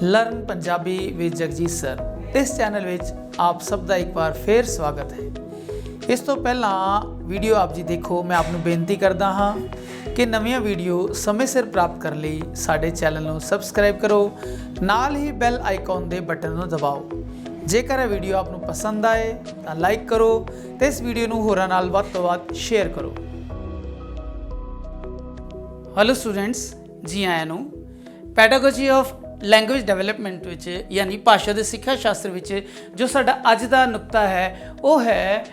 Learn Punjabi with Jagjit sir इस channel which आप सब का एक बार फिर स्वागत है। इस तो पहला वीडियो आप जी देखो, मैं आपको बेनती करता हाँ कि नवीं वीडियो समय सिर प्राप्त करने लिए साडे चैनल को सबसक्राइब करो, नाल ही बैल आइकॉन के बटन को दबाओ। जेकर यह वीडियो आपको पसंद आए तो लाइक करो तो इस वीडियो को होरां नाल वध तो वध शेयर करो। हेलो स्टूडेंट्स, जी आयां नूं पैडागोजी ऑफ लैंग्वेज डेवलपमेंट विच यानी भाषा के सिक्ख्या शास्त्र विच जो साडा अज का नुकता है वो है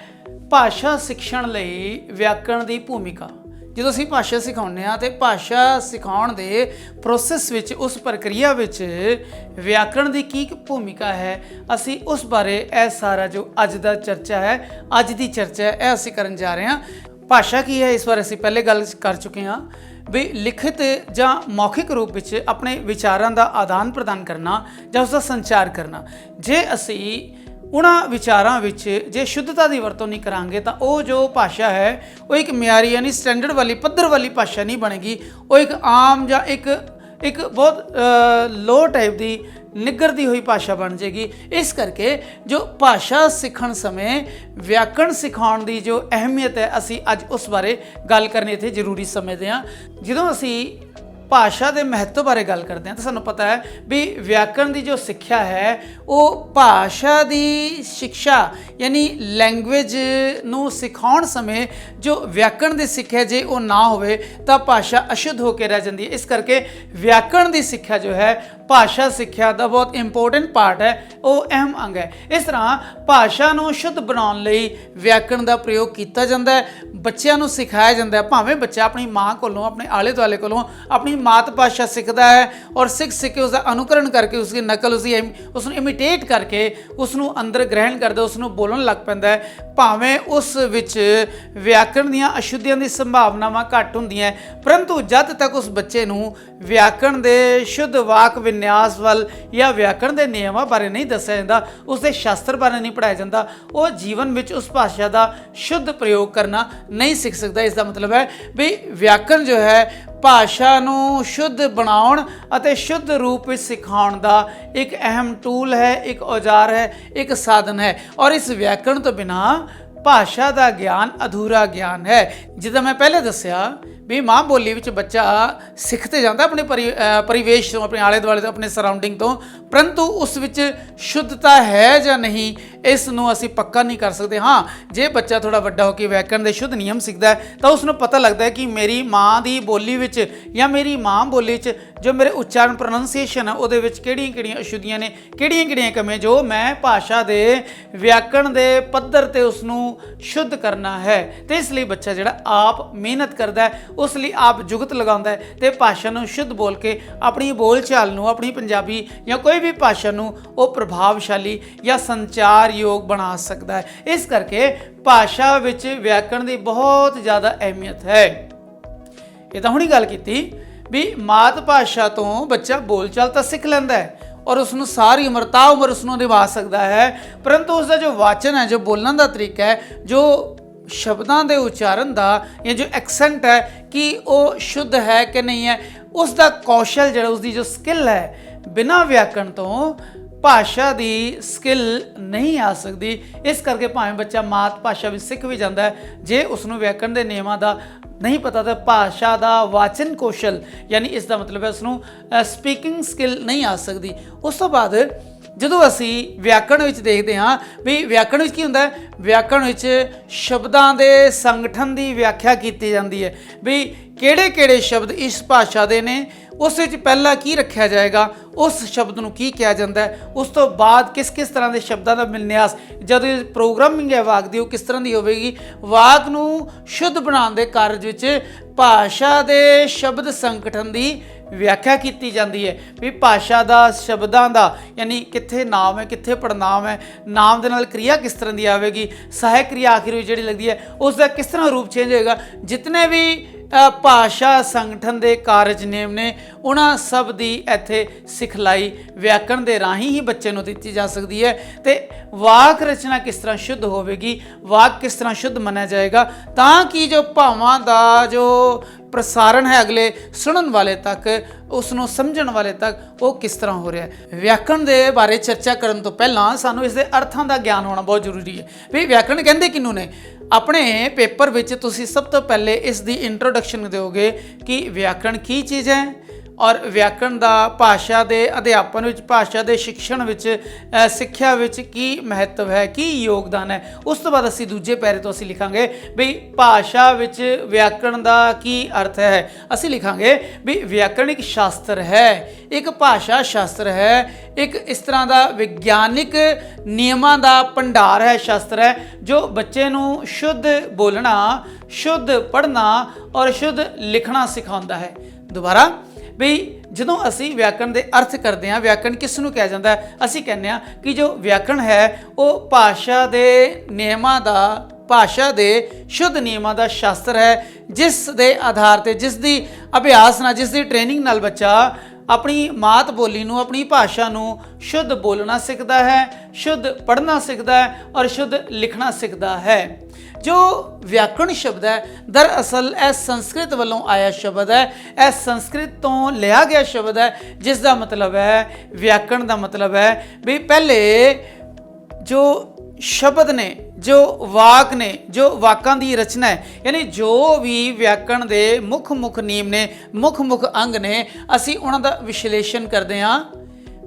भाषा सिखण लई व्याकरण की भूमिका। जो असीं भाषा सिखाउने आ तो भाषा सिखाउण दे प्रोसैस विच उस प्रक्रिया विच व्याकरण की की भूमिका है, असीं उस बारे यह सारा जो अज का चर्चा है, अज की चर्चा है, यह असीं करन जा रहे हैं। भाषा की है इस बारे असीं पहले गल कर चुके हैं भी लिखित जां मौखिक रूप में अपने विचारों का आदान प्रदान करना जां उसका संचार करना। जे असी उन्हां विचारों विच जे शुद्धता की वरतों नहीं करांगे तो वो जो भाषा है वो एक म्यारी यानी स्टैंडर्ड वाली पद्धर वाली भाषा नहीं बनेगी, वो एक आम जां एक बहुत लो टाइप की निगरती हुई भाषा बन जाएगी। इस करके जो भाषा सीखण समय व्याकरण सिखाउण की जो अहमियत है असी अज उस बारे गल करनी इत्थे जरूरी समझते हैं। जो असी भाषा के महत्व बारे गल करते हैं तो सानू पता है भी व्याकरण की जो सिक्ख्या है वो भाषा की शिक्षा यानी लैंग्वेज नू सिखाउण समय जो व्याकरण की सिक्ख्या जे वो ना होवे तो भाषा अशुद्ध होकर रह जाती है। इस करके व्याकरण की सिक्ख्या जो है भाषा सिक्ख्या का बहुत इंपोर्टेंट पार्ट है, वो अहम अंग है। इस तरह भाषा नू शुद्ध बनाउण लई व्याकरण का प्रयोग किया जाता है, बच्चों को सिखाया जाता है। भावें बच्चा अपनी माँ कोलों अपने आले दुआले कोलों अपनी मात भाषा सीखता है और सीख के उसका अनुकरण करके उसकी नकल उसको इमिटेट करके उसनू अंदर ग्रहण करता, उसनू बोलन लग पैंदा है। भावें उस विच व्याकरण दीयां अशुद्धियां दी संभावनावां घट हुंदियां, परंतु जद तक उस बच्चे नू व्याकरण दे शुद्ध वाक विन्यास वाल या व्याकरण के नियमां बारे नहीं दस्सिया जाता, उसके शास्त्र बारे नहीं पढ़ाया जाता, वो जीवन में उस भाषा का शुद्ध प्रयोग करना नहीं सीख सकता। इसका मतलब है भी व्याकरण जो है भाषा नू शुद्ध बनाउण अते शुद्ध रूप में सिखाउण दा एक अहम टूल है, एक औजार है, एक साधन है। और इस व्याकरण तो बिना भाषा का ज्ञान अधूरा ज्ञान है। जिदा मैं पहले दस्सिया भी माँ बोली विच बच्चा सीखते जाता अपने परिवेश तो, अपने आले दुआले तो, अपने सराउंडिंग तो, परंतु उस विच शुद्धता है या नहीं इसनों असी पक्का नहीं कर सकते। हाँ, जे बच्चा थोड़ा वड्डा होकर व्याकरण के शुद्ध नियम सीखता है तो उसनों पता लगता है कि मेरी माँ की बोली विच या मेरी माँ बोली च जो मेरे उच्चारण प्रोनंसिएशन है उहदे विच किहड़ियां अशुद्धियां ने, किहड़ियां कमियां जो मैं भाषा के व्याकरण के पद्धर ते उसनों शुद्ध करना है। तो इसलिए बच्चा जिहड़ा आप मेहनत करता है उस लिए आप जुगत लगाता है तो भाषा नूं शुद्ध बोल के अपनी बोल चाल नूं, अपनी पंजाबी या कोई भी भाषा नूं वो प्रभावशाली या संचार योग बना सकता है। इस करके भाषा विच व्याकरण की बहुत ज़्यादा अहमियत है। ये तो हुणी गल कीती भी मात भाषा तो बच्चा बोल चाल तो सीख लैंदा है और उसनों सारी उम्र ताउम्र उसनों निभा सकता है, परंतु उसका जो वाचन है, जो बोलने का तरीका है, जो शब्दों के उच्चारण का या जो एक्सेंट है कि वो शुद्ध है कि नहीं है, उसका कौशल जो उसकी जो स्किल है बिना व्याकरण तो भाषा की स्किल नहीं आ सकती। इस करके भावें बच्चा मात भाषा भी सीख भी जाता है, जे उसनों व्याकरण के नियमों का नहीं पता तो भाषा का वाचन कौशल यानी इसका मतलब है उसनों स्पीकिंग स्किल नहीं आ सकती। उस तो बाद जो असी व्याकरण विच देखते हाँ भी व्याकरण विच की हुंदा है, व्याकरण विच शब्दों के संगठन की व्याख्या की जाती है भी किहड़े शब्द इस भाषा के ने, उस विच पहला की रखा जाएगा, उस शब्द को की कहा जाता है, उस तो बाद किस किस तरह के शब्दों का विन्यास जब प्रोग्रामिंग है वाक की वो किस तरह की होगी। वाक नूं शुद्ध बनाने के कार्य विच भाषा के शब्द संगठन की व्याख्या की जाती है भी भाषा का शब्दों का यानी कित्थे नाम है, कित्थे पड़नाम है, नाम के नाल क्रिया किस तरह की आएगी, सहायक क्रिया आखिर में जी लगती है उसका किस तरह रूप चेंज होएगा। जितने भी भाषा संगठन के कारज नियम ने उन्हां सब की इत्थे सिखलाई व्याकरण के राही ही बच्चे को दी जा सकती है। तो वाक रचना किस तरह शुद्ध होगी, वाक किस तरह शुद्ध मनाया जाएगा ताकि जो भावां का जो ਪ੍ਰਸਾਰਣ ਹੈ ਅਗਲੇ ਸੁਣਨ ਵਾਲੇ ਤੱਕ, ਉਸ ਨੂੰ ਸਮਝਣ ਵਾਲੇ ਤੱਕ ਉਹ ਕਿਸ ਤਰ੍ਹਾਂ ਹੋ ਰਿਹਾ ਹੈ। ਵਿਆਕਰਣ ਦੇ ਬਾਰੇ ਚਰਚਾ ਕਰਨ ਤੋਂ ਪਹਿਲਾਂ ਸਾਨੂੰ ਇਸ ਦੇ ਅਰਥਾਂ ਦਾ ਗਿਆਨ ਹੋਣਾ ਬਹੁਤ ਜ਼ਰੂਰੀ ਹੈ ਵੀ ਵਿਆਕਰਣ ਕਹਿੰਦੇ ਕਿਹਨੂੰ ਨੇ। ਆਪਣੇ ਪੇਪਰ ਵਿੱਚ ਤੁਸੀਂ ਸਭ ਤੋਂ ਪਹਿਲੇ ਇਸ ਦੀ ਇੰਟਰੋਡਕਸ਼ਨ ਦਿਓਗੇ ਕਿ ਵਿਆਕਰਣ ਕੀ ਚੀਜ਼ ਹੈ ਔਰ ਵਿਆਕਰਣ ਦਾ ਭਾਸ਼ਾ ਦੇ ਅਧਿਆਪਨ ਵਿੱਚ, ਭਾਸ਼ਾ ਦੇ ਸਿੱਖਣ ਵਿੱਚ, ਸਿੱਖਿਆ ਵਿੱਚ ਕੀ ਮਹੱਤਵ ਹੈ, ਕੀ ਯੋਗਦਾਨ ਹੈ। ਉਸ ਤੋਂ ਬਾਅਦ ਅਸੀਂ ਦੂਜੇ ਪੈਰੇ ਤੋਂ ਅਸੀਂ ਲਿਖਾਂਗੇ ਵੀ ਭਾਸ਼ਾ ਵਿੱਚ ਵਿਆਕਰਣ ਦਾ ਕੀ ਅਰਥ ਹੈ। ਅਸੀਂ ਲਿਖਾਂਗੇ ਵੀ ਵਿਆਕਰਣ ਇੱਕ ਸ਼ਾਸਤਰ ਹੈ, ਇੱਕ ਭਾਸ਼ਾ ਸ਼ਾਸਤਰ ਹੈ, ਇੱਕ ਇਸ ਤਰ੍ਹਾਂ ਦਾ ਵਿਗਿਆਨਿਕ ਨਿਯਮਾਂ ਦਾ ਭੰਡਾਰ ਹੈ, ਸ਼ਾਸਤਰ ਹੈ ਜੋ ਬੱਚੇ ਨੂੰ ਸ਼ੁੱਧ ਬੋਲਣਾ, ਸ਼ੁੱਧ ਪੜ੍ਹਨਾ ਔਰ ਸ਼ੁੱਧ ਲਿਖਣਾ ਸਿਖਾਉਂਦਾ ਹੈ। ਦੁਬਾਰਾ ਵੀ ਜਦੋਂ ਅਸੀਂ ਵਿਆਕਰਣ ਦੇ ਅਰਥ ਕਰਦੇ ਹਾਂ, ਵਿਆਕਰਣ ਕਿਸ ਨੂੰ ਕਿਹਾ ਜਾਂਦਾ ਹੈ? ਅਸੀਂ ਕਹਿੰਦੇ ਹਾਂ ਕਿ ਜੋ ਵਿਆਕਰਣ ਹੈ ਉਹ ਭਾਸ਼ਾ ਦੇ ਨਿਯਮਾਂ ਦਾ, ਭਾਸ਼ਾ ਦੇ ਸ਼ੁੱਧ ਨਿਯਮਾਂ ਦਾ ਸ਼ਾਸਤਰ ਹੈ, ਜਿਸ ਦੇ ਆਧਾਰ ਤੇ, ਜਿਸ ਦੀ ਅਭਿਆਸ ਨਾਲ, ਜਿਸ ਦੀ ਟ੍ਰੇਨਿੰਗ ਨਾਲ ਬੱਚਾ ਆਪਣੀ ਮਾਤ ਬੋਲੀ ਨੂੰ, ਆਪਣੀ ਭਾਸ਼ਾ ਨੂੰ ਸ਼ੁੱਧ ਬੋਲਣਾ ਸਿੱਖਦਾ ਹੈ, ਸ਼ੁੱਧ ਪੜ੍ਹਨਾ ਸਿੱਖਦਾ ਹੈ ਔਰ ਸ਼ੁੱਧ ਲਿਖਣਾ ਸਿੱਖਦਾ ਹੈ। ਜੋ ਵਿਆਕਰਣ ਸ਼ਬਦ ਹੈ ਦਰਅਸਲ ਇਹ ਸੰਸਕ੍ਰਿਤ ਵੱਲੋਂ ਆਇਆ ਸ਼ਬਦ ਹੈ, ਇਹ ਸੰਸਕ੍ਰਿਤ ਤੋਂ ਲਿਆ ਗਿਆ ਸ਼ਬਦ ਹੈ, ਜਿਸ ਦਾ ਮਤਲਬ ਹੈ, ਵਿਆਕਰਣ ਦਾ ਮਤਲਬ ਹੈ ਵੀ ਪਹਿਲੇ ਜੋ ਸ਼ਬਦ ਨੇ, ਜੋ ਵਾਕ ਨੇ, ਜੋ ਵਾਕਾਂ ਦੀ ਰਚਨਾ ਹੈ, ਯਾਨੀ ਜੋ ਵੀ ਵਿਆਕਰਣ ਦੇ ਮੁੱਖ ਨਿਯਮ ਨੇ, ਮੁੱਖ ਅੰਗ ਨੇ, ਅਸੀਂ ਉਹਨਾਂ ਦਾ ਵਿਸ਼ਲੇਸ਼ਣ ਕਰਦੇ ਹਾਂ।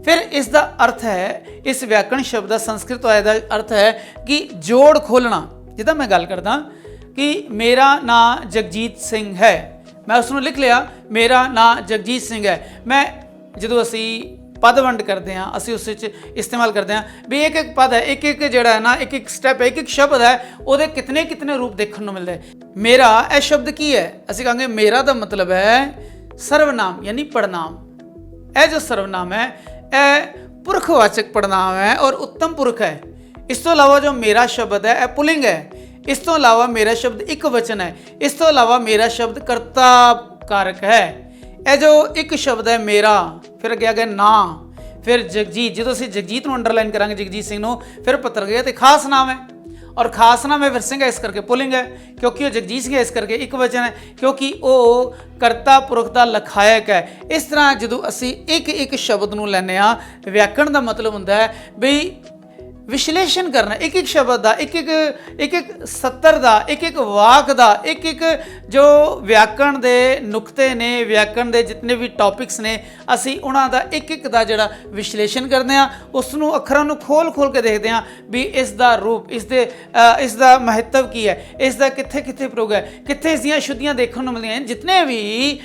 ਫਿਰ ਇਸ ਦਾ ਅਰਥ ਹੈ, ਇਸ ਵਿਆਕਰਣ ਸ਼ਬਦ ਦਾ ਸੰਸਕ੍ਰਿਤ ਤੋਂ ਆਇਆ ਦਾ ਅਰਥ ਹੈ ਕਿ ਜੋੜ ਖੋਲ੍ਹਣਾ। ਜਿੱਦਾਂ ਮੈਂ ਗੱਲ ਕਰਦਾ ਕਿ ਮੇਰਾ ਨਾਂ ਜਗਜੀਤ ਸਿੰਘ ਹੈ, ਮੈਂ ਉਸ ਨੂੰ ਲਿਖ ਲਿਆ ਮੇਰਾ ਨਾਂ ਜਗਜੀਤ ਸਿੰਘ ਹੈ। ਮੈਂ ਜਦੋਂ ਅਸੀਂ ਪਦ ਵੰਡ ਕਰਦੇ ਹਾਂ, ਅਸੀਂ ਉਸ ਵਿੱਚ ਇਸਤੇਮਾਲ ਕਰਦੇ ਹਾਂ ਵੀ ਇੱਕ ਪਦ ਹੈ, ਇੱਕ ਜਿਹੜਾ ਹੈ ਨਾ, ਇੱਕ ਸਟੈਪ ਹੈ, ਇੱਕ ਸ਼ਬਦ ਹੈ, ਉਹਦੇ ਕਿਤਨੇ ਰੂਪ ਦੇਖਣ ਨੂੰ ਮਿਲਦੇ। ਮੇਰਾ ਇਹ ਸ਼ਬਦ ਕੀ ਹੈ? ਅਸੀਂ ਕਹਾਂਗੇ ਮੇਰਾ ਦਾ ਮਤਲਬ ਹੈ ਸਰਵਨਾਮ ਯਾਨੀ ਪੜਨਾਮ। ਇਹ ਜੋ ਸਰਵਨਾਮ ਹੈ ਇਹ ਪੁਰਖਵਾਚਕ ਪੜਨਾਮ ਹੈ ਔਰ ਉੱਤਮ ਪੁਰਖ ਹੈ। ਇਸ ਤੋਂ ਇਲਾਵਾ ਜੋ ਮੇਰਾ ਸ਼ਬਦ ਹੈ ਇਹ ਪੁਲਿੰਗ ਹੈ। ਇਸ ਤੋਂ ਇਲਾਵਾ ਮੇਰਾ ਸ਼ਬਦ ਇੱਕ ਵਚਨ ਹੈ। ਇਸ ਤੋਂ ਇਲਾਵਾ ਮੇਰਾ ਸ਼ਬਦ ਕਰਤਾ ਕਾਰਕ ਹੈ। ਇਹ ਜੋ ਇੱਕ ਸ਼ਬਦ ਹੈ ਮੇਰਾ, ਫਿਰ ਅੱਗੇ ਆ ਗਿਆ ਨਾਂ, ਫਿਰ ਜਗਜੀਤ। ਜਦੋਂ ਅਸੀਂ ਜਗਜੀਤ ਨੂੰ ਅੰਡਰਲਾਈਨ ਕਰਾਂਗੇ, ਜਗਜੀਤ ਸਿੰਘ ਨੂੰ, ਫਿਰ ਪੱਤਰ ਗਿਆ ਤੇ ਖਾਸ ਨਾਮ ਹੈ ਔਰ ਖਾਸ ਨਾਮ ਹੈ ਫਿਰ ਸਿੰਘ ਹੈ, ਇਸ ਕਰਕੇ ਪੁਲਿੰਗ ਹੈ ਕਿਉਂਕਿ ਉਹ ਜਗਜੀਤ ਸਿੰਘ ਹੈ, ਇਸ ਕਰਕੇ ਇੱਕ ਵਚਨ ਹੈ ਕਿਉਂਕਿ ਉਹ ਕਰਤਾ ਪੁਰਖ ਦਾ ਲਖਾਇਕ ਹੈ। ਇਸ ਤਰ੍ਹਾਂ ਜਦੋਂ ਅਸੀਂ ਇੱਕ ਸ਼ਬਦ ਨੂੰ ਲੈਂਦੇ ਹਾਂ, ਵਿਆਕਰਣ ਦਾ ਮਤਲਬ ਹੁੰਦਾ ਹੈ ਵੀ ਵਿਸ਼ਲੇਸ਼ਣ ਕਰਨਾ, ਇੱਕ ਸ਼ਬਦ ਦਾ, ਇੱਕ ਸੱਤਰ ਦਾ, ਇੱਕ ਵਾਕ ਦਾ, ਇੱਕ ਜੋ ਵਿਆਕਰਣ ਦੇ ਨੁਕਤੇ ਨੇ, ਵਿਆਕਰਣ ਦੇ ਜਿੰਨੇ ਵੀ ਟੌਪਿਕਸ ਨੇ, ਅਸੀਂ ਉਹਨਾਂ ਦਾ ਇੱਕ ਦਾ ਜਿਹੜਾ ਵਿਸ਼ਲੇਸ਼ਣ ਕਰਦੇ ਹਾਂ, ਉਸ ਨੂੰ ਅੱਖਰਾਂ ਨੂੰ ਖੋਲ ਕੇ ਦੇਖਦੇ ਹਾਂ ਵੀ ਇਸ ਦਾ ਰੂਪ, ਇਸ ਦਾ ਮਹੱਤਵ ਕੀ ਹੈ, ਇਸ ਦਾ ਕਿੱਥੇ ਪ੍ਰਯੋਗ ਹੈ, ਕਿੱਥੇ ਇਸ ਦੀਆਂ ਸ਼ੁੱਧੀਆਂ ਦੇਖਣ ਨੂੰ ਮਿਲਦੀਆਂ ਹਨ। ਜਿਤਨੇ ਵੀ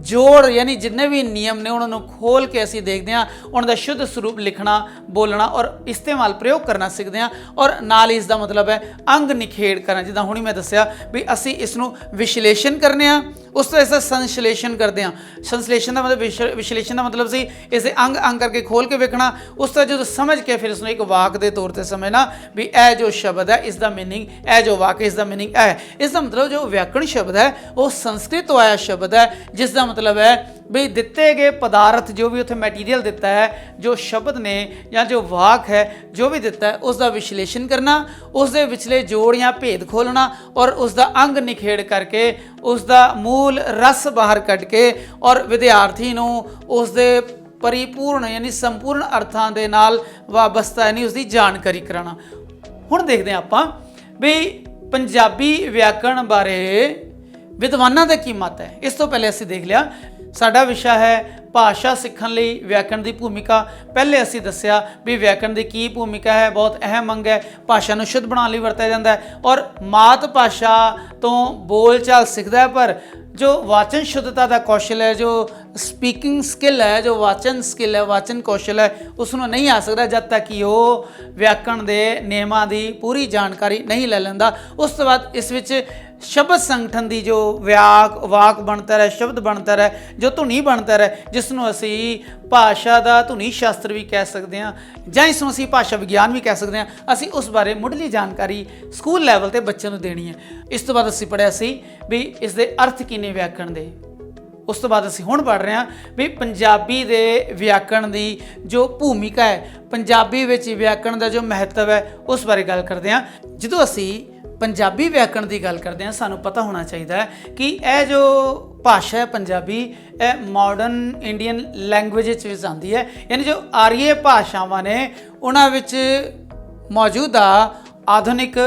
ਜੋੜ ਯਾਨੀ ਜਿੰਨੇ ਵੀ ਨਿਯਮ ਨੇ ਉਹਨਾਂ ਨੂੰ ਖੋਲ ਕੇ ਅਸੀਂ ਦੇਖਦੇ ਹਾਂ, ਉਹਨਾਂ ਦਾ ਸ਼ੁੱਧ ਸਰੂਪ ਲਿਖਣਾ, ਬੋਲਣਾ ਔਰ ਇਸਤੇਮਾਲ, ਪ੍ਰਯੋਗ ਕਰਨਾ ਸਿੱਖਦੇ ਹਾਂ। ਔਰ ਨਾਲ ਇਸ ਦਾ ਮਤਲਬ ਹੈ ਅੰਗ ਨਿਖੇੜ ਕਰਨਾ। ਜਿੱਦਾਂ ਹੁਣੀ ਮੈਂ ਦੱਸਿਆ ਵੀ ਅਸੀਂ ਇਸ ਨੂੰ ਵਿਸ਼ਲੇਸ਼ਣ ਕਰਨੇ ਆ, ਉਸ ਤੋਂ ਇਸ ਦਾ ਸੰਸ਼ਲੇਸ਼ਣ ਕਰਦੇ ਹਾਂ। ਸੰਸ਼ਲੇਸ਼ਣ ਦਾ ਮਤਲਬ, ਵਿਸ਼ਲੇਸ਼ਣ ਦਾ ਮਤਲਬ ਸੀ ਇਸ ਦੇ ਅੰਗ ਕਰਕੇ ਖੋਲ ਕੇ ਵੇਖਣਾ, ਉਸ ਤੋਂ ਜਦੋਂ ਸਮਝ ਕੇ ਫਿਰ ਇਸ ਨੂੰ ਇੱਕ ਵਾਕ ਦੇ ਤੌਰ ਤੇ ਸਮਝਣਾ ਵੀ ਇਹ ਜੋ ਸ਼ਬਦ ਹੈ ਇਸ ਦਾ ਮੀਨਿੰਗ, ਇਹ ਜੋ ਵਾਕ ਇਸ ਦਾ ਮੀਨਿੰਗ ਹੈ। ਇਸ ਦਾ ਮਤਲਬ ਜੋ ਵਿਆਕਰਣ ਸ਼ਬਦ ਹੈ ਉਹ ਸੰਸਕ੍ਰਿਤ ਤੋਂ ਆਇਆ ਸ਼ਬਦ ਹੈ, ਜਿਸ ਦਾ ਮਤਲਬ ਹੈ ਵੀ ਦਿੱਤੇ ਗਏ ਪਦਾਰਥ, ਜੋ ਵੀ ਉੱਥੇ ਮਟੀਰੀਅਲ ਦਿੱਤਾ ਹੈ, ਜੋ ਸ਼ਬਦ ਨੇ ਜਾਂ ਜੋ ਵਾਕ ਹੈ, ਜੋ ਵੀ ਦਿੱਤਾ ਹੈ, ਉਸ ਦਾ ਵਿਸ਼ਲੇਸ਼ਣ ਕਰਨਾ, ਉਸ ਦੇ ਵਿਚਲੇ ਜੋੜ ਜਾਂ ਭੇਦ ਖੋਲ੍ਹਣਾ ਔਰ ਉਸ ਦਾ ਅੰਗ ਨਿਖੇੜ ਕਰਕੇ ਉਸ ਦਾ ਮੂਲ ਰਸ ਬਾਹਰ ਕੱਢ ਕੇ ਔਰ ਵਿਦਿਆਰਥੀ ਨੂੰ ਉਸ ਦੇ ਪਰਿਪੂਰਨ ਯਾਨੀ ਸੰਪੂਰਨ ਅਰਥਾਂ ਦੇ ਨਾਲ ਵਾਬਸਤਾ ਯਾਨੀ ਉਸ ਦੀ ਜਾਣਕਾਰੀ ਕਰਾਉਣਾ। ਹੁਣ ਦੇਖਦੇ ਹਾਂ ਆਪਾਂ ਵੀ ਪੰਜਾਬੀ ਵਿਆਕਰਣ ਬਾਰੇ ਵਿਦਵਾਨਾਂ ਦਾ ਕੀ ਮਤ ਹੈ। ਇਸ ਤੋਂ ਪਹਿਲੇ ਅਸੀਂ ਦੇਖ ਲਿਆ ਸਾਡਾ ਵਿਸ਼ਾ ਹੈ ਭਾਸ਼ਾ ਸਿੱਖਣ ਲਈ ਵਿਆਕਰਣ ਦੀ ਭੂਮਿਕਾ। ਪਹਿਲੇ ਅਸੀਂ ਦੱਸਿਆ ਵੀ ਵਿਆਕਰਣ ਦੀ ਕੀ ਭੂਮਿਕਾ ਹੈ, ਬਹੁਤ ਅਹਿਮ ਅੰਗ ਹੈ, ਭਾਸ਼ਾ ਨੂੰ ਸ਼ੁੱਧ ਬਣਾਉਣ ਲਈ ਵਰਤਿਆ ਜਾਂਦਾ ਹੈ ਔਰ ਮਾਤ ਭਾਸ਼ਾ ਤੋਂ ਬੋਲਚਾਲ ਸਿੱਖਦਾ ਹੈ। ਪਰ ਜੋ ਵਾਚਨ ਸ਼ੁੱਧਤਾ ਦਾ ਕੌਸ਼ਲ ਹੈ, ਜੋ ਸਪੀਕਿੰਗ ਸਕਿੱਲ ਹੈ, ਜੋ ਵਾਚਨ ਸਕਿੱਲ ਹੈ, ਵਾਚਨ ਕੌਸ਼ਲ ਹੈ, ਉਸ ਨੂੰ ਨਹੀਂ ਆ ਸਕਦਾ ਜਦ ਤੱਕ ਕਿ ਉਹ ਵਿਆਕਰਣ ਦੇ ਨਿਯਮਾਂ ਦੀ ਪੂਰੀ ਜਾਣਕਾਰੀ ਨਹੀਂ ਲੈ ਲੈਂਦਾ। ਉਸ ਤੋਂ ਬਾਅਦ ਇਸ ਵਿੱਚ ਸ਼ਬਦ ਸੰਗਠਨ ਦੀ ਜੋ ਵਾਕ ਬਣਤਰ ਹੈ, ਸ਼ਬਦ ਬਣਤਰ ਹੈ, ਜੋ ਧੁਨੀ ਬਣਤਰ ਹੈ, ਜਿਸ ਨੂੰ ਅਸੀਂ ਭਾਸ਼ਾ ਦਾ ਧੁਨੀ ਸ਼ਾਸਤਰ ਵੀ ਕਹਿ ਸਕਦੇ ਹਾਂ ਜਾਂ ਇਸ ਨੂੰ ਅਸੀਂ ਭਾਸ਼ਾ ਵਿਗਿਆਨ ਵੀ ਕਹਿ ਸਕਦੇ ਹਾਂ, ਅਸੀਂ ਉਸ ਬਾਰੇ ਮੁੱਢਲੀ ਜਾਣਕਾਰੀ ਸਕੂਲ ਲੈਵਲ ਤੇ ਬੱਚਿਆਂ ਨੂੰ ਦੇਣੀ ਹੈ। ਇਸ ਤੋਂ ਬਾਅਦ ਅਸੀਂ ਪੜ੍ਹਿਆ ਸੀ ਵੀ ਇਸ ਦੇ ਅਰਥ ਕੀ ਨੇ ਵਿਆਕਰਣ ਦੇ। ਉਸ ਤੋਂ ਬਾਅਦ ਅਸੀਂ ਹੁਣ ਪੜ੍ਹ ਰਹੇ ਹਾਂ ਵੀ ਪੰਜਾਬੀ ਦੇ ਵਿਆਕਰਣ ਦੀ ਜੋ ਭੂਮਿਕਾ ਹੈ, ਪੰਜਾਬੀ ਵਿੱਚ ਵਿਆਕਰਣ ਦਾ ਜੋ ਮਹੱਤਵ ਹੈ, ਉਸ ਬਾਰੇ ਗੱਲ ਕਰਦੇ ਹਾਂ। ਜਦੋਂ ਅਸੀਂ ਪੰਜਾਬੀ ਵਿਆਕਰਣ ਦੀ ਗੱਲ ਕਰਦੇ ਹਾਂ ਸਾਨੂੰ ਪਤਾ ਹੋਣਾ ਚਾਹੀਦਾ ਹੈ ਕਿ ਇਹ ਜੋ ਭਾਸ਼ਾ ਹੈ ਪੰਜਾਬੀ ਇਹ ਮਾਡਰਨ ਇੰਡੀਅਨ ਲੈਂਗੁਏਜ ਵਿੱਚ ਆਉਂਦੀ ਹੈ, ਯਾਨੀ ਜੋ ਆਰੀਏ ਭਾਸ਼ਾਵਾਂ ਨੇ ਉਹਨਾਂ ਵਿੱਚ ਮੌਜੂਦਾ ਆਧੁਨਿਕ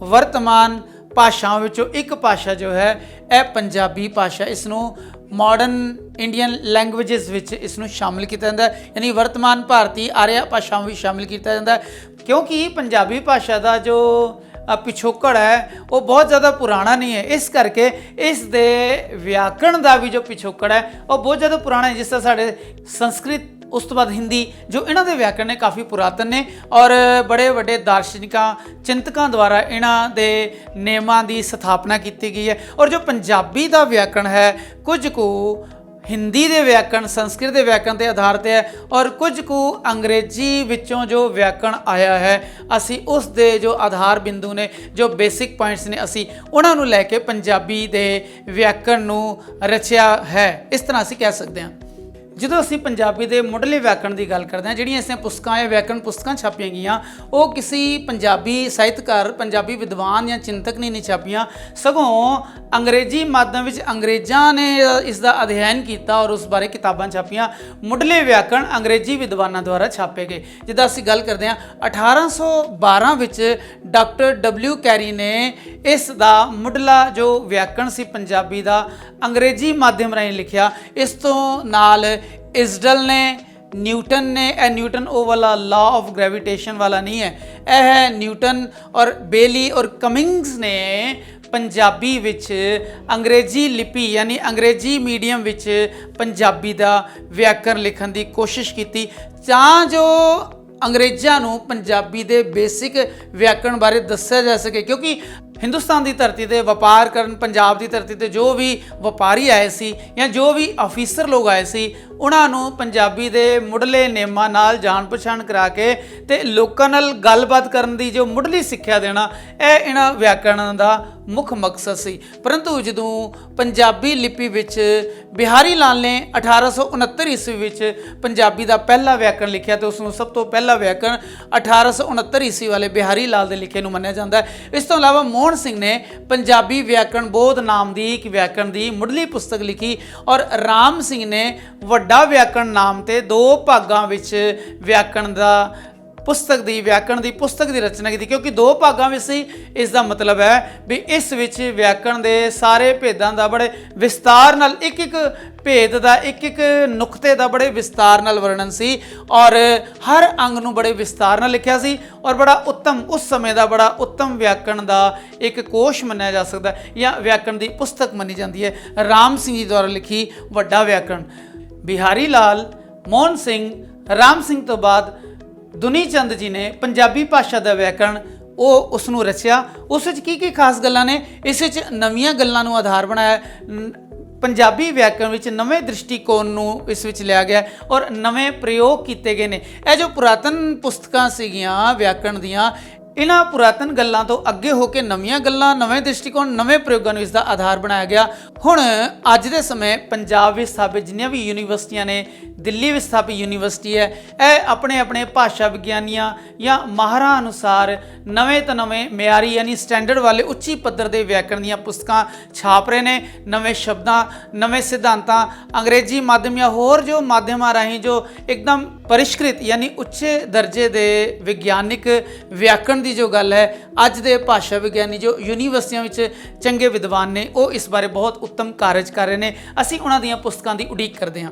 ਵਰਤਮਾਨ ਭਾਸ਼ਾਵਾਂ ਵਿੱਚੋਂ ਇੱਕ ਭਾਸ਼ਾ ਜੋ ਹੈ ਇਹ ਪੰਜਾਬੀ ਭਾਸ਼ਾ। ਇਸ ਨੂੰ ਮਾਡਰਨ ਇੰਡੀਅਨ ਲੈਂਗੁਏਜਸ ਵਿੱਚ ਇਸ ਨੂੰ ਸ਼ਾਮਿਲ ਕੀਤਾ ਜਾਂਦਾ ਹੈ, ਯਾਨੀ ਵਰਤਮਾਨ ਭਾਰਤੀ ਆਰੀਆ ਭਾਸ਼ਾਵਾਂ ਵਿੱਚ ਸ਼ਾਮਿਲ ਕੀਤਾ ਜਾਂਦਾ ਹੈ, ਕਿਉਂਕਿ ਪੰਜਾਬੀ ਭਾਸ਼ਾ ਦਾ ਜੋ ਪਿਛੋਕੜ ਹੈ ਉਹ ਬਹੁਤ ਜ਼ਿਆਦਾ ਪੁਰਾਣਾ ਨਹੀਂ ਹੈ। ਇਸ ਕਰਕੇ ਇਸ ਦੇ ਵਿਆਕਰਣ ਦਾ ਵੀ ਜੋ ਪਿਛੋਕੜ ਹੈ ਉਹ ਬਹੁਤ ਜ਼ਿਆਦਾ ਪੁਰਾਣਾ ਹੈ। ਜਿਸ ਤਰ੍ਹਾਂ ਸਾਡੇ ਸੰਸਕ੍ਰਿਤ, ਉਸ ਤੋਂ ਬਾਅਦ ਹਿੰਦੀ, ਜੋ ਇਹਨਾਂ ਦੇ ਵਿਆਕਰਣ ਨੇ ਕਾਫੀ ਪੁਰਾਤਨ ਨੇ ਔਰ ਬੜੇ ਵੱਡੇ ਦਾਰਸ਼ਨਿਕਾਂ ਚਿੰਤਕਾਂ ਦੁਆਰਾ ਇਹਨਾਂ ਦੇ ਨਿਯਮਾਂ ਦੀ ਸਥਾਪਨਾ ਕੀਤੀ ਗਈ ਹੈ। ਔਰ ਜੋ ਪੰਜਾਬੀ ਦਾ ਵਿਆਕਰਣ ਹੈ ਕੁਝ ਕੁ ਹਿੰਦੀ ਦੇ ਵਿਆਕਰਣ, ਸੰਸਕ੍ਰਿਤ ਦੇ ਵਿਆਕਰਣ ਤੇ ਆਧਾਰਿਤ ਹੈ ਔਰ ਕੁਝ ਕੁ ਅੰਗਰੇਜ਼ੀ ਵਿੱਚੋਂ ਜੋ ਵਿਆਕਰਣ ਆਇਆ ਹੈ ਅਸੀਂ ਉਸ ਦੇ ਜੋ ਆਧਾਰ ਬਿੰਦੂ ਨੇ, ਜੋ ਬੇਸਿਕ ਪੁਆਇੰਟਸ ਨੇ, ਅਸੀਂ ਉਹਨਾਂ ਨੂੰ ਲੈ ਕੇ ਪੰਜਾਬੀ ਦੇ ਵਿਆਕਰਣ ਨੂੰ ਰਚਿਆ ਹੈ, ਇਸ ਤਰ੍ਹਾਂ ਅਸੀਂ ਕਹਿ ਸਕਦੇ ਹਾਂ। ਜਦੋਂ ਅਸੀਂ ਪੰਜਾਬੀ ਦੇ ਮੁੱਢਲੇ ਵਿਆਕਰਣ ਦੀ ਗੱਲ ਕਰਦੇ ਹਾਂ, ਜਿਹੜੀਆਂ ਇਸਨੇ ਪੁਸਤਕਾਂ ਜਾਂ ਵਿਆਕਰਣ ਪੁਸਤਕਾਂ ਛਾਪੀਆਂ ਗਈਆਂ ਉਹ ਕਿਸੇ ਪੰਜਾਬੀ ਸਾਹਿਤਕਾਰ, ਪੰਜਾਬੀ ਵਿਦਵਾਨ ਜਾਂ ਚਿੰਤਕ ਨੇ ਨਹੀਂ ਛਾਪੀਆਂ, ਸਗੋਂ ਅੰਗਰੇਜ਼ੀ ਮਾਧਿਅਮ ਵਿੱਚ ਅੰਗਰੇਜ਼ਾਂ ਨੇ ਇਸ ਦਾ ਅਧਿਐਨ ਕੀਤਾ ਔਰ ਉਸ ਬਾਰੇ ਕਿਤਾਬਾਂ ਛਾਪੀਆਂ। ਮੁੱਢਲੇ ਵਿਆਕਰਣ ਅੰਗਰੇਜ਼ੀ ਵਿਦਵਾਨਾਂ ਦੁਆਰਾ ਛਾਪੇ ਗਏ। ਜਿੱਦਾਂ ਅਸੀਂ ਗੱਲ ਕਰਦੇ ਹਾਂ 1812 ਵਿੱਚ ਡਾਕਟਰ ਡਬਲਿਊ ਕੈਰੀ ਨੇ ਇਸ ਦਾ ਮੁੱਢਲਾ ਜੋ ਵਿਆਕਰਣ ਸੀ ਪੰਜਾਬੀ ਦਾ ਅੰਗਰੇਜ਼ੀ ਮਾਧਿਅਮ ਰਾਹੀਂ ਲਿਖਿਆ। ਇਸ ਤੋਂ ਨਾਲ ਇਸਡਲ ਨੇ, ਨਿਊਟਨ ਨੇ, ਇਹ ਨਿਊਟਨ ਉਹ ਵਾਲਾ ਲਾ ਆਫ ਗ੍ਰੈਵਿਟੇਸ਼ਨ ਵਾਲਾ ਨਹੀਂ ਹੈ, ਇਹ ਹੈ ਨਿਊਟਨ ਔਰ ਬੇਲੀ ਔਰ ਕਮਿੰਗਸ ਨੇ ਪੰਜਾਬੀ ਵਿੱਚ ਅੰਗਰੇਜ਼ੀ ਲਿਪੀ ਯਾਨੀ ਅੰਗਰੇਜ਼ੀ ਮੀਡੀਅਮ ਵਿੱਚ ਪੰਜਾਬੀ ਦਾ ਵਿਆਕਰਣ ਲਿਖਣ ਦੀ ਕੋਸ਼ਿਸ਼ ਕੀਤੀ ਤਾਂ ਜੋ ਅੰਗਰੇਜ਼ਾਂ ਨੂੰ ਪੰਜਾਬੀ ਦੇ ਬੇਸਿਕ ਵਿਆਕਰਣ ਬਾਰੇ ਦੱਸਿਆ ਜਾ ਸਕੇ। ਕਿਉਂਕਿ ਹਿੰਦੁਸਤਾਨ ਦੀ ਧਰਤੀ ਤੇ ਵਪਾਰ ਕਰਨ, ਪੰਜਾਬ ਦੀ ਧਰਤੀ ਤੇ ਜੋ ਵੀ ਵਪਾਰੀ ਆਏ ਸੀ ਜਾਂ ਜੋ ਵੀ ਅਫੀਸਰ ਲੋਕ ਆਏ ਸੀ ਉਹਨਾਂ ਨੂੰ ਪੰਜਾਬੀ ਦੇ ਮੁੱਢਲੇ ਨਿਯਮਾਂ ਨਾਲ ਜਾਣ ਪਛਾਣ ਕਰਾ ਕੇ ਤੇ ਲੋਕਾਂ ਨਾਲ ਗੱਲਬਾਤ ਕਰਨ ਦੀ ਜੋ ਮੁੱਢਲੀ ਸਿੱਖਿਆ ਦੇਣਾ, ਇਹ ਇਹਨਾਂ ਵਿਆਕਰਣਾਂ ਦਾ ਮੁੱਖ ਮਕਸਦ ਸੀ। ਪਰੰਤੂ ਜਦੋਂ ਪੰਜਾਬੀ ਲਿਪੀ ਵਿੱਚ ਬਿਹਾਰੀ ਲਾਲ ਨੇ 1869 ਈਸਵੀ ਵਿੱਚ ਪੰਜਾਬੀ ਦਾ ਪਹਿਲਾ ਵਿਆਕਰਣ ਲਿਖਿਆ ਤੇ ਉਸ ਨੂੰ ਸਭ ਤੋਂ ਪਹਿਲਾ ਵਿਆਕਰਣ 1869 ਈਸਵੀ ਵਾਲੇ ਬਿਹਾਰੀ ਲਾਲ ਦੇ ਲਿਖੇ ਨੂੰ ਮੰਨਿਆ ਜਾਂਦਾ ਹੈ। ਇਸ ਤੋਂ ਇਲਾਵਾ ਮੋਹਨ ਸਿੰਘ ਨੇ ਪੰਜਾਬੀ ਵਿਆਕਰਣ ਬੋਧ ਨਾਮ ਦੀ ਇੱਕ ਵਿਆਕਰਣ ਦੀ ਮੁੱਢਲੀ ਪੁਸਤਕ ਲਿਖੀ ਔਰ ਰਾਮ ਸਿੰਘ ਨੇ ਵੱਡਾ ਵਿਆਕਰਣ ਨਾਮ ਤੇ 2 ਭਾਗਾਂ ਵਿੱਚ ਵਿਆਕਰਣ ਦੀ ਪੁਸਤਕ ਦੀ ਰਚਨਾ ਕੀਤੀ। ਕਿਉਂਕਿ 2 ਭਾਗਾਂ ਵਿੱਚ ਸੀ, ਇਸ ਦਾ ਮਤਲਬ ਹੈ ਵੀ ਇਸ ਵਿੱਚ ਵਿਆਕਰਣ ਦੇ ਸਾਰੇ ਭੇਦਾਂ ਦਾ ਬੜੇ ਵਿਸਤਾਰ ਨਾਲ, ਇੱਕ ਇੱਕ ਭੇਦ ਦਾ, ਇੱਕ ਇੱਕ ਨੁਕਤੇ ਦਾ ਬੜੇ ਵਿਸਤਾਰ ਨਾਲ ਵਰਣਨ ਸੀ ਔਰ ਹਰ ਅੰਗ ਨੂੰ ਬੜੇ ਵਿਸਤਾਰ ਨਾਲ ਲਿਖਿਆ ਸੀ ਔਰ ਬੜਾ ਉੱਤਮ, ਉਸ ਸਮੇਂ ਦਾ ਬੜਾ ਉੱਤਮ ਵਿਆਕਰਣ ਦਾ ਇੱਕ ਕੋਸ਼ ਮੰਨਿਆ ਜਾ ਸਕਦਾ ਜਾਂ ਵਿਆਕਰਣ ਦੀ ਪੁਸਤਕ ਮੰਨੀ ਜਾਂਦੀ ਹੈ ਰਾਮ ਸਿੰਘ ਜੀ ਦੁਆਰਾ ਲਿਖੀ ਵੱਡਾ ਵਿਆਕਰਣ। ਬਿਹਾਰੀ ਲਾਲ, ਮੋਹਨ ਸਿੰਘ, ਰਾਮ ਸਿੰਘ ਤੋਂ ਬਾਅਦ ਦੁਨੀ ਚੰਦ ਜੀ ਨੇ ਪੰਜਾਬੀ ਭਾਸ਼ਾ ਦਾ ਵਿਆਕਰਣ ਉਹ ਉਸ ਨੂੰ ਰਚਿਆ। ਉਸ ਵਿੱਚ ਕੀ ਖਾਸ ਗੱਲਾਂ ਨੇ, ਇਸ ਵਿੱਚ ਨਵੀਆਂ ਗੱਲਾਂ ਨੂੰ ਆਧਾਰ ਬਣਾਇਆ, ਪੰਜਾਬੀ ਵਿਆਕਰਣ ਵਿੱਚ ਨਵੇਂ ਦ੍ਰਿਸ਼ਟੀਕੋਣ ਨੂੰ ਇਸ ਵਿੱਚ ਲਿਆ ਗਿਆ ਔਰ ਨਵੇਂ ਪ੍ਰਯੋਗ ਕੀਤੇ ਗਏ ਨੇ। ਇਹ ਜੋ ਪੁਰਾਤਨ ਪੁਸਤਕਾਂ ਸੀਗੀਆਂ ਵਿਆਕਰਣ ਦੀਆਂ, ਇਹਨਾਂ ਪੁਰਾਤਨ ਗੱਲਾਂ ਤੋਂ ਅੱਗੇ ਹੋ ਕੇ ਨਵੀਆਂ ਗੱਲਾਂ, ਨਵੇਂ ਦ੍ਰਿਸ਼ਟੀਕੋਣ, ਨਵੇਂ ਪ੍ਰਯੋਗਾਂ ਨੂੰ ਇਸ ਦਾ ਆਧਾਰ ਬਣਾਇਆ ਗਿਆ। ਹੁਣ ਅੱਜ ਦੇ ਸਮੇਂ ਪੰਜਾਬ ਵਿੱਚ ਸਥਾਪਿਤ ਜਿੰਨੀਆਂ ਵੀ ਯੂਨੀਵਰਸਿਟੀਆਂ ਨੇ, ਦਿੱਲੀ ਵਿੱਚ ਸਥਾਪਿਤ ਯੂਨੀਵਰਸਿਟੀ ਹੈ, ਇਹ ਆਪਣੇ ਆਪਣੇ ਭਾਸ਼ਾ ਵਿਗਿਆਨੀਆਂ ਜਾਂ ਮਾਹਰਾਂ ਅਨੁਸਾਰ ਨਵੇਂ ਤੋਂ ਨਵੇਂ ਮਿਆਰੀ ਯਾਨੀ ਸਟੈਂਡਰਡ ਵਾਲੇ ਉੱਚੀ ਪੱਧਰ ਦੇ ਵਿਆਕਰਣ ਦੀਆਂ ਪੁਸਤਕਾਂ ਛਾਪ ਰਹੇ ਨੇ। ਨਵੇਂ ਸ਼ਬਦਾਂ, ਨਵੇਂ ਸਿਧਾਂਤਾਂ, ਅੰਗਰੇਜ਼ੀ ਮਾਧਿਅਮ ਜਾਂ ਹੋਰ ਜੋ ਮਾਧਿਅਮਾਂ ਰਾਹੀਂ ਜੋ ਇੱਕਦਮ ਪਰਿਸ਼ਕ੍ਰਿਤ ਯਾਨੀ ਉੱਚੇ ਦਰਜੇ ਦੇ ਵਿਗਿਆਨਿਕ ਵਿਆਕਰਣ ਦੀ ਜੋ ਗੱਲ ਹੈ, ਅੱਜ ਦੇ ਭਾਸ਼ਾ ਵਿਗਿਆਨੀ ਜੋ ਯੂਨੀਵਰਸਿਟੀਆਂ ਵਿੱਚ ਚੰਗੇ ਵਿਦਵਾਨ ਨੇ ਉਹ ਇਸ ਬਾਰੇ ਬਹੁਤ ਉੱਤਮ ਕਾਰਜ ਕਰ ਰਹੇ ਨੇ। ਅਸੀਂ ਉਹਨਾਂ ਦੀਆਂ ਪੁਸਤਕਾਂ ਦੀ ਉਡੀਕ ਕਰਦੇ ਹਾਂ।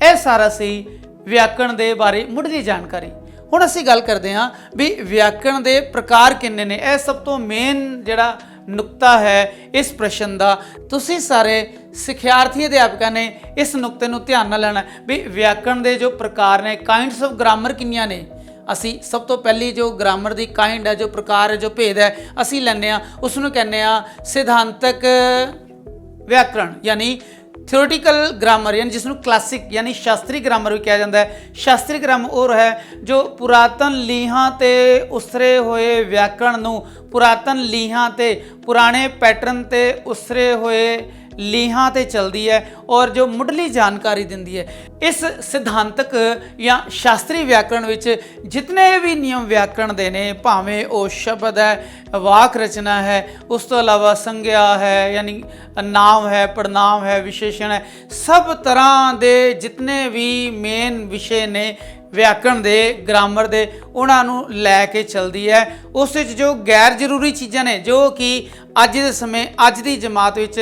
ਇਹ ਸਾਰਾ ਸੀ ਵਿਆਕਰਣ ਦੇ ਬਾਰੇ ਮੁੱਢਲੀ ਜਾਣਕਾਰੀ। ਹੁਣ ਅਸੀਂ ਗੱਲ ਕਰਦੇ ਹਾਂ ਵੀ ਵਿਆਕਰਣ ਦੇ ਪ੍ਰਕਾਰ ਕਿੰਨੇ ਨੇ। ਇਹ ਸਭ ਤੋਂ ਮੇਨ ਜਿਹੜਾ ਨੁਕਤਾ ਹੈ ਇਸ ਪ੍ਰਸ਼ਨ ਦਾ। ਤੁਸੀਂ ਸਾਰੇ ਸਿੱਖਿਆਰਥੀ ਅਧਿਆਪਕਾਂ ਨੇ ਇਸ ਨੁਕਤੇ ਨੂੰ ਧਿਆਨ ਨਾਲ ਲੈਣਾ ਵੀ ਵਿਆਕਰਣ ਦੇ ਜੋ ਪ੍ਰਕਾਰ ਨੇ, ਕਾਈਂਡਸ ਆਫ ਗ੍ਰਾਮਰ ਕਿੰਨੀਆਂ ਨੇ। ਅਸੀਂ ਸਭ ਤੋਂ ਪਹਿਲੀ ਜੋ ਗ੍ਰਾਮਰ ਦੀ ਕਾਈਂਡ ਹੈ, ਜੋ ਪ੍ਰਕਾਰ ਹੈ, ਜੋ ਭੇਦ ਹੈ ਅਸੀਂ ਲੈਂਦੇ ਹਾਂ, ਉਸ ਨੂੰ ਕਹਿੰਦੇ ਹਾਂ ਸਿਧਾਂਤਕ ਵਿਆਕਰਣ ਯਾਨੀ ਥਿਓਰੀਟੀਕਲ ਗ੍ਰਾਮਰ, ਯਾਨੀ ਜਿਸ ਨੂੰ ਕਲਾਸਿਕ ਯਾਨੀ ਸ਼ਾਸਤਰੀ ਗ੍ਰਾਮਰ ਵੀ ਕਿਹਾ ਜਾਂਦਾ ਹੈ। ਸ਼ਾਸਤਰੀ ਗ੍ਰਾਮਰ ਉਹ ਹੈ ਜੋ ਪੁਰਾਤਨ ਲੀਹਾਂ ਤੇ ਉਸਰੇ ਹੋਏ ਵਿਆਕਰਣ ਨੂੰ, ਪੁਰਾਤਨ ਲੀਹਾਂ ਤੇ ਪੁਰਾਣੇ ਪੈਟਰਨ ਤੇ ਉਸਰੇ ਹੋਏ ਲੀਹਾਂ ਤੇ ਚਲਦੀ ਹੈ ਔਰ ਜੋ ਮੁੱਢਲੀ ਜਾਣਕਾਰੀ ਦਿੰਦੀ ਹੈ। ਇਸ ਸਿਧਾਂਤਕ ਜਾਂ ਸ਼ਾਸਤਰੀ ਵਿਆਕਰਣ ਵਿੱਚ ਜਿਤਨੇ ਵੀ ਨਿਯਮ ਵਿਆਕਰਣ ਦੇ ਨੇ, ਭਾਵੇਂ ਉਹ ਸ਼ਬਦ ਹੈ, ਵਾਕ ਰਚਨਾ ਹੈ, ਉਸ ਤੋਂ ਇਲਾਵਾ ਸੰਗਿਆ ਹੈ ਯਾਨੀ ਨਾਮ ਹੈ, ਪੜਨਾਮ ਹੈ, ਵਿਸ਼ੇਸ਼ਣ ਹੈ, ਸਭ ਤਰ੍ਹਾਂ ਦੇ ਜਿਤਨੇ ਵੀ ਮੇਨ ਵਿਸ਼ੇ ਨੇ ਵਿਆਕਰਣ ਦੇ, ਗ੍ਰਾਮਰ ਦੇ, ਉਹਨਾਂ ਨੂੰ ਲੈ ਕੇ ਚੱਲਦੀ ਹੈ। ਉਸ ਵਿੱਚ ਜੋ ਗੈਰ ਜ਼ਰੂਰੀ ਚੀਜ਼ਾਂ ਨੇ ਜੋ ਕਿ ਅੱਜ ਦੇ ਸਮੇਂ, ਅੱਜ ਦੀ ਜਮਾਤ ਵਿੱਚ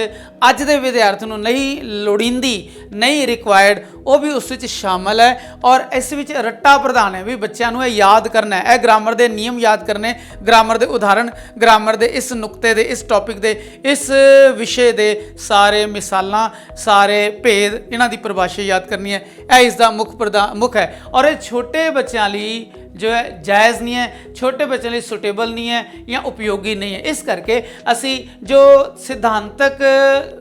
ਅੱਜ ਦੇ ਵਿਦਿਆਰਥੀ ਨੂੰ ਨਹੀਂ ਲੋੜੀਂਦੀ, ਨਹੀਂ ਰਿਕੁਆਇਰਡ, ਉਹ ਵੀ ਉਸ ਵਿੱਚ ਸ਼ਾਮਲ ਹੈ। ਔਰ ਇਸ ਵਿੱਚ ਰੱਟਾ ਪ੍ਰਧਾਨ ਹੈ ਵੀ ਬੱਚਿਆਂ ਨੂੰ ਇਹ ਯਾਦ ਕਰਨਾ ਹੈ, ਇਹ ਗ੍ਰਾਮਰ ਦੇ ਨਿਯਮ ਯਾਦ ਕਰਨੇ, ਗ੍ਰਾਮਰ ਦੇ ਉਦਾਹਰਣ, ਗ੍ਰਾਮਰ ਦੇ ਇਸ ਨੁਕਤੇ ਦੇ, ਇਸ ਟੌਪਿਕ ਦੇ, ਇਸ ਵਿਸ਼ੇ ਦੇ ਸਾਰੇ ਮਿਸਾਲਾਂ, ਸਾਰੇ ਭੇਦ, ਇਹਨਾਂ ਦੀ ਪਰਿਭਾਸ਼ਾ ਯਾਦ ਕਰਨੀ ਹੈ। ਇਹ ਇਸ ਦਾ ਮੁੱਖ ਹੈ ਔਰ ਇਹ ਛੋਟੇ ਬੱਚਿਆਂ ਲਈ जो है जायज़ नहीं है, छोटे बच्चों लिए सुटेबल नहीं है या उपयोगी नहीं है। इस करके असी जो सिद्धांतक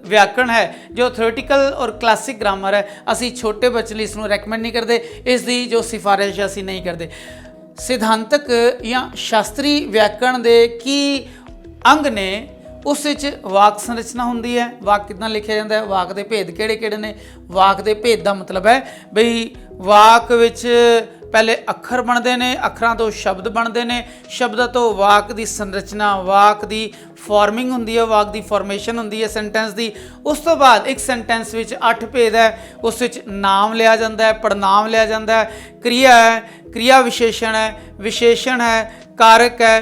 व्याकरण है, जो थ्योरेटिकल और क्लासिक ग्रामर है, असी छोटे बच्चे लिए इसनों रैकमेंड नहीं करते, इसकी जो सिफारिश असी नहीं करते। सिद्धांतक या शास्त्री व्याकरण के की अंग ने, उस वाक संरचना होंदी है, वाक कितना लिखा जाता है, वाक के भेद किहड़े-किहड़े ने। वाक के भेद का मतलब है बई वाक विच पहले अखर बनते हैं, अखरां तो शब्द बनते हैं, शब्दां तो वाक की संरचना, वाक की फॉर्मिंग होंदी है, वाक की फॉर्मेशन होंदी है सेंटेंस की। उस तो बाद एक सेंटेंस विच 8 भेद है, उस विच नाम लिया जाता है, पड़नाम लिया जाता है, क्रिया है, क्रिया विशेषण है, कारक है,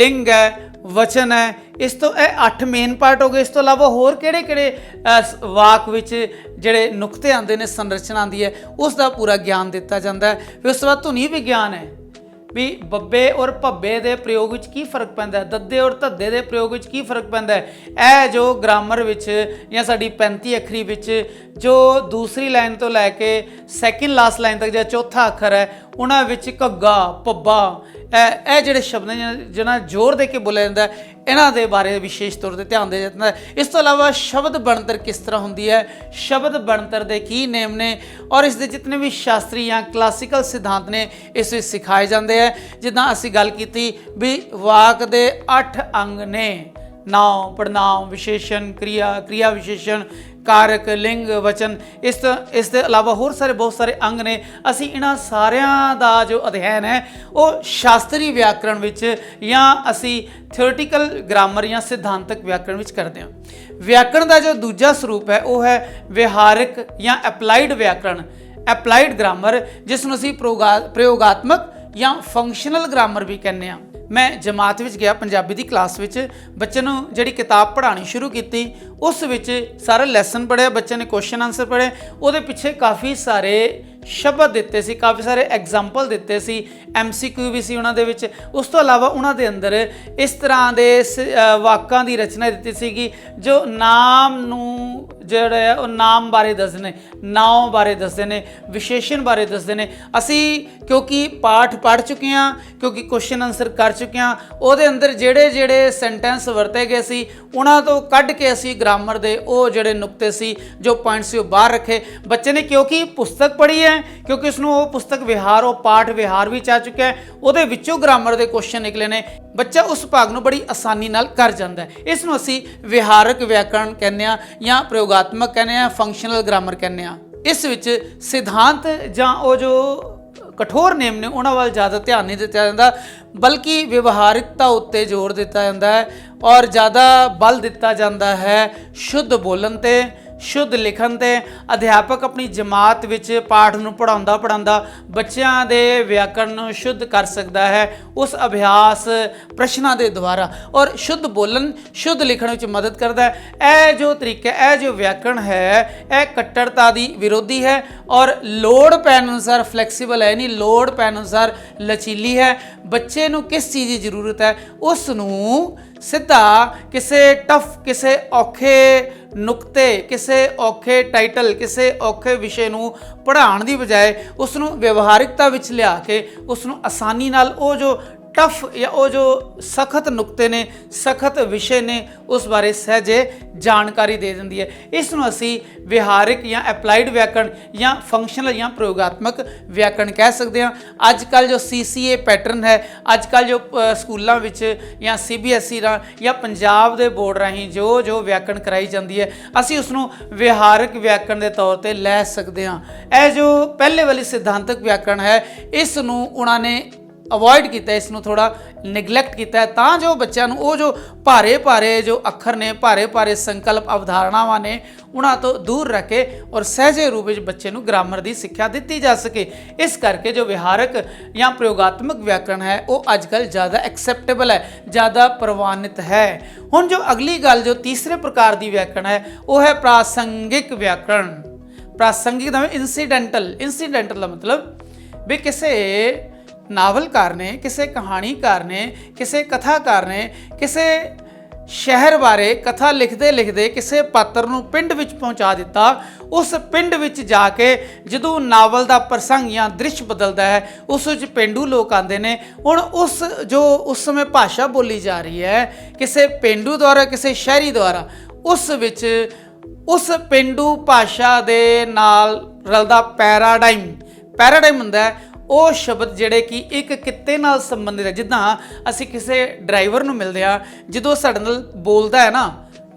लिंग है, वचन है। इस तो यह 8 मेन पार्ट हो गए। इस तो इलावा होर किहड़े वाक विच जिहड़े नुकते आते हैं, संरचना आती है, उसका पूरा ज्ञान दिता जाता है। फिर उस तो बाद धुनी विज्ञान है भी बब्बे और भब्बे के प्रयोग विच की फर्क पैंदा है, दद्दे और धद्दे के प्रयोग विच की फर्क पैंदा है। यह जो ग्रामर विच या साडी 35 अखरी विच जो दूसरी लाइन तो लैके सैकेंड लास्ट लाइन तक जो चौथा अखर है, उन्हां विच घग्गा, पब्बा, ਇਹ ਜਿਹੜੇ ਸ਼ਬਦ ਨੇ ਜਿਹਨਾਂ ਜ਼ੋਰ ਦੇ ਕੇ ਬੋਲਿਆ ਜਾਂਦਾ, ਇਹਨਾਂ ਦੇ ਬਾਰੇ ਵਿਸ਼ੇਸ਼ ਤੌਰ ਤੇ ਧਿਆਨ ਦਿਆ ਜਾਂਦਾ ਹੈ। ਇਸ ਤੋਂ ਇਲਾਵਾ ਸ਼ਬਦ ਬਣਤਰ ਕਿਸ ਤਰ੍ਹਾਂ ਹੁੰਦੀ ਹੈ, ਸ਼ਬਦ ਬਣਤਰ ਦੇ ਕੀ ਨੇਮ ਨੇ ਔਰ ਇਸ ਦੇ ਜਿਤਨੇ ਵੀ ਸ਼ਾਸਤਰੀ ਜਾਂ ਕਲਾਸੀਕਲ ਸਿਧਾਂਤ ਨੇ ਇਸ ਵਿੱਚ ਸਿਖਾਏ ਜਾਂਦੇ ਹੈ। ਜਿੱਦਾਂ ਅਸੀਂ ਗੱਲ ਕੀਤੀ ਵੀ ਵਾਕ ਦੇ 8 ਅੰਗ ਨੇ, ਨਾਮ, ਪੜਨਾਮ, ਵਿਸ਼ੇਸ਼ਣ, क्रिया विशेषण, कारक, लिंग, वचन। इसके अलावा होर सारे बहुत सारे अंग ने। असी इन्हां सारियां दा जो अध्ययन है वो शास्त्री व्याकरण विच या असी थ्योरेटिकल ग्रामर या सिद्धांतक व्याकरण विच करते हैं। व्याकरण का जो दूजा स्वरूप है वो है व्यवहारिक या एप्लाइड व्याकरण, एप्लाइड ग्रामर, जिसनूं असी प्रयोगात्मक या फंक्शनल ग्रामर भी कहने हैं। मैं जमात विच गया, पंजाबी की क्लास विच बच्चे नूं जिहड़ी किताब पढ़ानी शुरू की, उस विच सारा लैसन पढ़िया, बच्चे ने क्वेश्चन आंसर पढ़े, उहदे पिछे काफ़ी सारे शब्द दिते सी, काफ़ी सारे एग्जाम्पल दिते सी, MCQ भी सी उन्हां दे विच। उस तो इलावा उन्हां दे अंदर इस तरह के वाकां दी रचना दित्ती सीगी जो नाम नूं ਜਿਹੜਾ ਹੈ ਉਹ ਨਾਮ ਬਾਰੇ ਦੱਸਦੇ ਨੇ, ਨਾਮ ਬਾਰੇ ਦੱਸਦੇ ਨੇ, ਵਿਸ਼ੇਸ਼ਣ ਬਾਰੇ ਦੱਸਦੇ ਨੇ। ਅਸੀਂ ਕਿਉਂਕਿ ਪਾਠ ਪੜ੍ਹ ਚੁੱਕੇ ਹਾਂ, ਕਿਉਂਕਿ ਕੁਐਸਚਨ ਆਨਸਰ ਕਰ ਚੁੱਕੇ ਹਾਂ, ਉਹਦੇ ਅੰਦਰ ਜਿਹੜੇ ਸੈਂਟੈਂਸ ਵਰਤੇ ਗਏ ਸੀ ਉਹਨਾਂ ਤੋਂ ਕੱਢ ਕੇ ਅਸੀਂ ਗ੍ਰਾਮਰ ਦੇ ਉਹ ਜਿਹੜੇ ਨੁਕਤੇ ਸੀ, ਜੋ ਪੁਆਇੰਟ ਸੀ, ਉਹ ਬਾਹਰ ਰੱਖੇ। ਬੱਚੇ ਨੇ ਕਿਉਂਕਿ ਪੁਸਤਕ ਪੜ੍ਹੀ ਹੈ, ਕਿਉਂਕਿ ਉਸਨੂੰ ਉਹ ਪੁਸਤਕ ਵਿਹਾਰ, ਉਹ ਪਾਠ ਵਿਹਾਰ ਵਿੱਚ ਆ ਚੁੱਕਿਆ ਹੈ, ਉਹਦੇ ਵਿੱਚੋਂ ਗ੍ਰਾਮਰ ਦੇ ਕੁਐਸਚਨ ਨਿਕਲੇ ਨੇ। ਬੱਚਾ ਉਸ ਭਾਗ ਨੂੰ ਬੜੀ ਆਸਾਨੀ ਨਾਲ ਕਰ ਜਾਂਦਾ ਹੈ। ਇਸ ਨੂੰ ਅਸੀਂ ਵਿਹਾਰਕ ਵਿਆਕਰਣ ਕਹਿੰਦੇ ਹਾਂ ਜਾਂ ਪ੍ਰਯੋਗਾਤਮਕ ਕਹਿੰਦੇ ਹਾਂ, ਫੰਕਸ਼ਨਲ ਗ੍ਰਾਮਰ ਕਹਿੰਦੇ ਹਾਂ। ਇਸ ਵਿੱਚ ਸਿਧਾਂਤ ਜਾਂ ਉਹ ਜੋ कठोर नेम ने उन्होंने वाल ज़्यादा ध्यान नहीं दिता जाता, बल्कि व्यवहारिकता उत्ते जोर दिता जाता है और ज़्यादा बल दिता जाता है शुद्ध बोलन ते, शुद्ध लिखन ते। अध्यापक अपनी जमात विच पाठ नूं पढ़ाउंदा बच्चों के व्याकरण नूं शुद्ध कर सकता है उस अभ्यास प्रश्नों के द्वारा, और शुद्ध बोलन, शुद्ध लिखण विच मदद करता है। यह जो तरीका, यह जो व्याकरण है, यह कट्टरता की विरोधी है और लोड़ पैन अनुसार फ्लैक्सीबल है, नहीं लोड़ पैन अनुसार लचीली है। बच्चे नूं किस चीज़ की जरूरत है उस नूं सीधा किसी टफ, किसी औखे नुकते, किसी औखे टाइटल, किसी औखे विषय नूं पढ़ाउण दी बजाय उसनूं व्यवहारिकता विच लिया के उसनूं आसानी नाल वो जो टफ या वो जो सख्त नुकते ने सख्त विषय ने उस बारे सहजे जानकारी दे देंदी है। इसनूं असी विहारिक या एप्लाइड व्याकरण या फंक्शनल या प्रयोगात्मक व्याकरण कह सकते हैं। अजकल जो CCA पैटर्न है, अजकल जो स्कूलों विच या CBSE या पंजाब दे बोर्ड राही जो व्याकरण कराई जाती है, असी उसनूं विहारिक व्याकरण के तौर पर लै सकते हैं। यह जो पहले वाली सिद्धांतक व्याकरण है, इसनूं उन्होंने अवॉइड किया, इसनूं थोड़ा निगलैक्ट किया है, तां जो बच्चों को वो जो भारे भारे जो अखर ने, भारे भारे संकल्प अवधारणावां ने, उन्हां तो दूर रख के और सहजे रूप में बच्चे को ग्रामर की सिक्ख्या दी जा सके। इस करके जो विहारक या प्रयोगात्मक व्याकरण है वो अजकल ज़्यादा एक्सैप्टेबल है, ज़्यादा प्रवानित है। हुण जो अगली गल जो तीसरे प्रकार की व्याकरण है वो है प्रासंगिक व्याकरण। प्रासंगिक का इंसीडेंटल का मतलब भी किसी नावलकार ने, किसी कहानीकार ने, किसी कथाकार ने किसी शहर बारे कथा लिखते लिखते किसी पात्र नूं पिंड विच पहुँचा दिता। उस पिंड विच जाके जदों नावल का प्रसंग या दृश्य बदलता है, उस विच पेंडू लोग आते हैं। हुण उस जो उस समय भाषा बोली जा रही है किसी पेंडू द्वारा, किसी शहरी द्वारा, उस विच उस पेंडू भाषा दे नाल रलदा पैराडाइम हुंदा है। वो शब्द जिहड़े कि एक कित्ते नाल संबंधित है। जिद्दां असीं किसी ड्राइवर नूं मिलदे आ, जदों साडे नाल बोलदा है ना,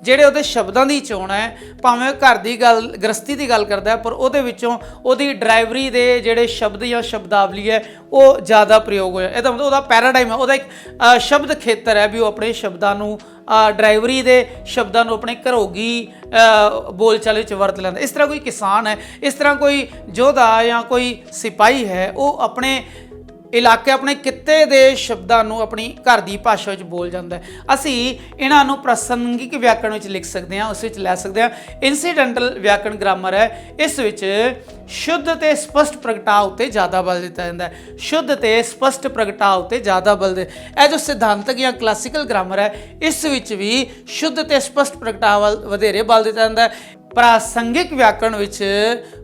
ਜਿਹੜੇ ਉਹਦੇ ਸ਼ਬਦਾਂ ਦੀ ਚੋਣ ਹੈ, ਭਾਵੇਂ ਘਰ ਦੀ ਗੱਲ ਗ੍ਰਸਤੀ ਦੀ ਗੱਲ ਕਰਦਾ ਪਰ ਉਹਦੇ ਵਿੱਚੋਂ ਉਹਦੀ ਡਰਾਈਵਰੀ ਦੇ ਜਿਹੜੇ ਸ਼ਬਦ ਜਾਂ ਸ਼ਬਦਾਵਲੀ ਹੈ ਉਹ ਜ਼ਿਆਦਾ ਪ੍ਰਯੋਗ ਹੋਇਆ। ਇਹਦਾ ਮਤਲਬ ਉਹਦਾ ਪੈਰਾਡਾਈਮ ਹੈ, ਉਹਦਾ ਇੱਕ ਸ਼ਬਦ ਖੇਤਰ ਹੈ ਵੀ ਉਹ ਆਪਣੇ ਸ਼ਬਦਾਂ ਨੂੰ ਡਰਾਈਵਰੀ ਦੇ ਸ਼ਬਦਾਂ ਨੂੰ ਆਪਣੇ ਘਰੋਗੀ ਬੋਲਚਾਲ ਵਿੱਚ ਵਰਤ ਲੈਂਦਾ। ਇਸ ਤਰ੍ਹਾਂ ਕੋਈ ਕਿਸਾਨ ਹੈ, ਇਸ ਤਰ੍ਹਾਂ ਕੋਈ ਯੋਧਾ ਜਾਂ ਕੋਈ ਸਿਪਾਹੀ ਹੈ, ਉਹ ਆਪਣੇ इलाके अपने कित्ते दे शब्दां नूं अपनी घर की भाषा में बोल जाता है। असी इन्हां नूं प्रासंगिक व्याकरण में लिख सकते हैं, उस विच लै सकते हैं। इंसीडेंटल व्याकरण ग्रामर है, इस विच शुद्ध ते स्पष्ट प्रगटाव उत्ते ज़्यादा बल दिता जाता है। शुद्ध ते स्पष्ट प्रगटाव उत्ते ज़्यादा बल दे। यह जो सिद्धांतक या क्लासिकल ग्रामर है, इस विच भी शुद्ध ते स्पष्ट प्रगटाव वल वधेरे बल दिता जाता है। प्रासंगिक व्याकरण विच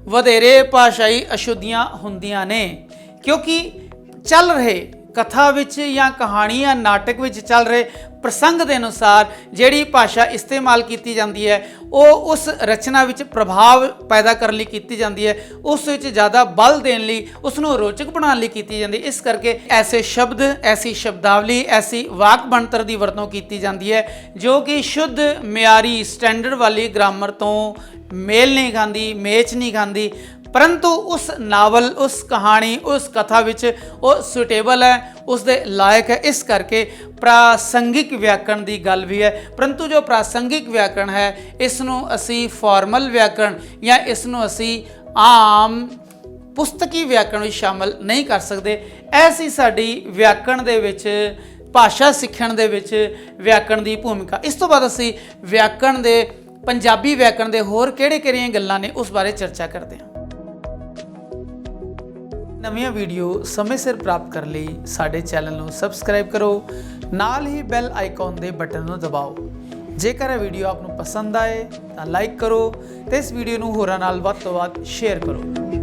वधेरे भाषाई अशुद्धियां हुंदियां ने, क्योंकि चल रहे कथा विच या कहानी या नाटक विच चल रहे प्रसंग के अनुसार जिहड़ी भाषा इस्तेमाल की जाती है वो उस रचना विच प्रभाव पैदा करने लई की जाती है, उस विच ज़्यादा बल देने लई, उसनूं रोचक बनाने लई की जाती है। इस करके ऐसे शब्द, ऐसी शब्दावली, ऐसी वाक बनतर की वरतों की जाती है जो कि शुद्ध म्यारी स्टैंडर्ड वाली ग्रामर तो मेल नहीं खाती, मेच नहीं खाती, परंतु उस नावल, उस कहानी, उस कथा विच वो सुटेबल है, उस दे लायक है। इस करके प्रासंगिक व्याकरण की गल भी है। परंतु जो प्रासंगिक व्याकरण है इसनूं असी फॉर्मल व्याकरण या इसनूं असी आम पुस्तकी व्याकरण में शामिल नहीं कर सकते। ऐसी साडी व्याकरण दे विच भाषा सीखण दे विच व्याकरण की भूमिका। इस तो बाद असी व्याकरण दे पंजाबी व्याकरण दे होर किहड़ियां गल्लां ने उस बारे चर्चा करते हैं। नवीं वीडियो समय सिर प्राप्त करने लिए साडे चैनल को सबसक्राइब करो, नाल ही बैल आइकॉन के बटन को दबाओ। जेकर वीडियो आपको पसंद आए तो लाइक करो तो इस वीडियो को होरां नाल वध तो वध शेयर करो।